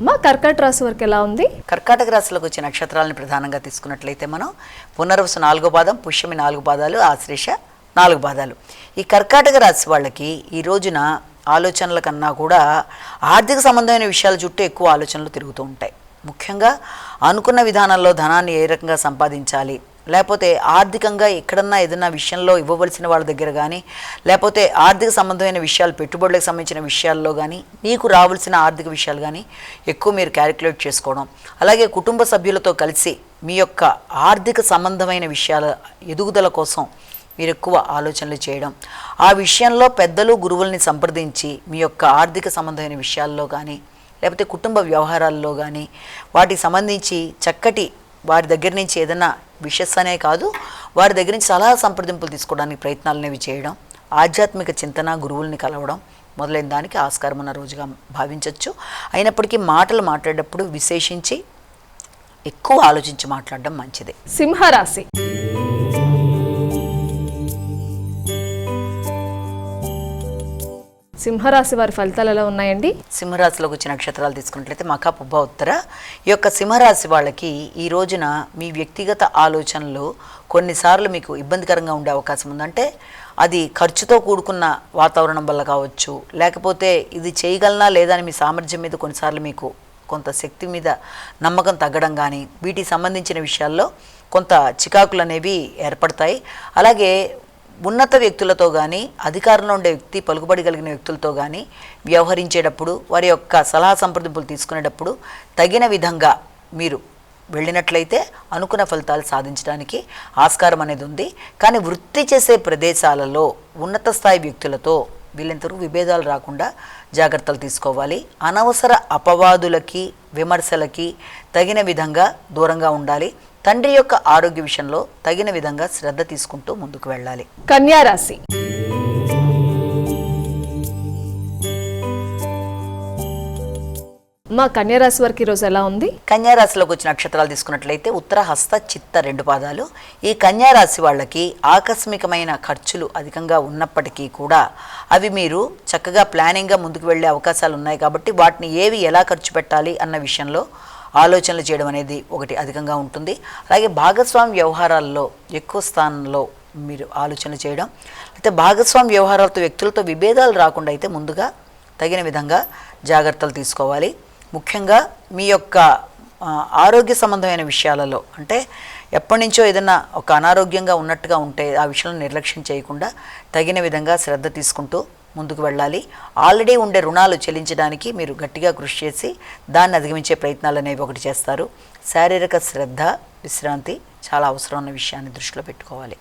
మా కర్కాటక రాశి వరకు ఎలా ఉంది? కర్కాటక రాశిలోకి వచ్చే నక్షత్రాలను ప్రధానంగా తీసుకున్నట్లయితే మనం పునర్వసు 4వ పాదం, పుష్యమి 4 పాదాలు, ఆశ్లేష 4 పాదాలు. ఈ కర్కాటక రాశి వాళ్ళకి ఈ రోజున ఆలోచనల కన్నా కూడా ఆర్థిక సంబంధమైన విషయాల చుట్టూ ఎక్కువ ఆలోచనలు తిరుగుతూ ఉంటాయి. ముఖ్యంగా అనుకున్న విధానంలో ధనాన్ని ఏ రకంగా సంపాదించాలి, లేకపోతే ఆర్థికంగా ఎక్కడన్నా ఏదైనా విషయంలో ఇవ్వవలసిన వాళ్ళ దగ్గర కానీ, లేకపోతే ఆర్థిక సంబంధమైన విషయాలు, పెట్టుబడులకు సంబంధించిన విషయాల్లో కానీ, మీకు రావాల్సిన ఆర్థిక విషయాలు కానీ ఎక్కువ మీరు క్యాలిక్యులేట్ చేసుకోవడం, అలాగే కుటుంబ సభ్యులతో కలిసి మీ యొక్క ఆర్థిక సంబంధమైన విషయాల ఎదుగుదల కోసం మీరు ఎక్కువ ఆలోచనలు చేయడం, ఆ విషయంలో పెద్దలు గురువుల్ని సంప్రదించి మీ యొక్క ఆర్థిక సంబంధమైన విషయాల్లో కానీ, లేకపోతే కుటుంబ వ్యవహారాల్లో కానీ వాటికి సంబంధించి చక్కటి వారి దగ్గర నుంచి ఏదైనా విషస్ అనే కాదు, వారి దగ్గర నుంచి సలహా సంప్రదింపులు తీసుకోవడానికి ప్రయత్నాలు అనేవి చేయడం, ఆధ్యాత్మిక చింతన, గురువుల్ని కలవడం మొదలైన దానికి ఆస్కారం ఉన్న రోజుగా భావించవచ్చు. అయినప్పటికీ మాటలు మాట్లాడేటప్పుడు విశేషించి ఎక్కువ ఆలోచించి మాట్లాడడం మంచిది. సింహరాశి. సింహరాశి వారి ఫలితాలు ఎలా ఉన్నాయండి? సింహరాశిలోకి వచ్చిన నక్షత్రాలు తీసుకున్నట్లయితే మఖ, పుబ్బ, ఉత్తర. ఈ యొక్క సింహరాశి వాళ్ళకి ఈ రోజున మీ వ్యక్తిగత ఆలోచనలు కొన్నిసార్లు మీకు ఇబ్బందికరంగా ఉండే అవకాశం ఉందంటే అది ఖర్చుతో కూడుకున్న వాతావరణం వల్ల కావచ్చు, లేకపోతే ఇది చేయగలనా లేదా అని మీ సామర్థ్యం మీద కొన్నిసార్లు మీకు కొంత శక్తి మీద నమ్మకం తగ్గడం కానీ, వీటికి సంబంధించిన విషయాల్లో కొంత చికాకులు అనేవి ఏర్పడతాయి. అలాగే ఉన్నత వ్యక్తులతో కానీ, అధికారంలో ఉండే వ్యక్తి, పలుకుబడి కలిగిన వ్యక్తులతో కానీ వ్యవహరించేటప్పుడు, వారి యొక్క సలహా సంప్రదింపులు తీసుకునేటప్పుడు తగిన విధంగా మీరు వెళ్ళినట్లయితే అనుకున్న ఫలితాలు సాధించడానికి ఆస్కారం అనేది ఉంది. కానీ వృత్తి చేసే ప్రదేశాలలో ఉన్నత స్థాయి వ్యక్తులతో వీళ్ళంతవరకు విభేదాలు రాకుండా జాగ్రత్తలు తీసుకోవాలి. అనవసర అపవాదులకి, విమర్శలకి తగిన విధంగా దూరంగా ఉండాలి. తండ్రి యొక్క ఆరోగ్య విషయంలో తగిన విధంగా శ్రద్ధ తీసుకుంటూ ముందుకు వెళ్ళాలి. కన్యా రాశి. మా కన్యా రాశి వారికి ఈరోజు ఎలా ఉంది? కన్యా రాశిలోకి వచ్చిన నక్షత్రాలు తీసుకున్నట్లయితే ఉత్తర, హస్త, చిత్త 2 పాదాలు. ఈ కన్యా రాశి వాళ్ళకి ఆకస్మికమైన ఖర్చులు అధికంగా ఉన్నప్పటికీ కూడా అవి మీరు చక్కగా ప్లానింగ్గా ముందుకు వెళ్ళే అవకాశాలు ఉన్నాయి. కాబట్టి వాటిని ఏవి ఎలా ఖర్చు పెట్టాలి అన్న విషయంలో ఆలోచనలు చేయడం అనేది ఒకటి అధికంగా ఉంటుంది. అలాగే భాగస్వామి వ్యవహారాల్లో ఎక్కువ స్థానంలో మీరు ఆలోచనలు చేయడం, అయితే భాగస్వామి వ్యవహారాలతో వ్యక్తులతో విభేదాలు రాకుండా అయితే ముందుగా తగిన విధంగా జాగ్రత్తలు తీసుకోవాలి. ముఖ్యంగా మీ యొక్క ఆరోగ్య సంబంధమైన విషయాలలో, అంటే ఎప్పటి నుంచో ఏదైనా ఒక అనారోగ్యంగా ఉన్నట్టుగా ఉంటే ఆ విషయంలో నిర్లక్ష్యం చేయకుండా తగిన విధంగా శ్రద్ధ తీసుకుంటూ ముందుకు వెళ్ళాలి. ఆల్రెడీ ఉండే రుణాలు చెల్లించడానికి మీరు గట్టిగా కృషి చేసి దాన్ని అధిగమించే ప్రయత్నాలు అనేవి ఒకటి చేస్తారు. శారీరక శ్రద్ధ, విశ్రాంతి చాలా అవసరం అన్న విషయాన్ని దృష్టిలో పెట్టుకోవాలి.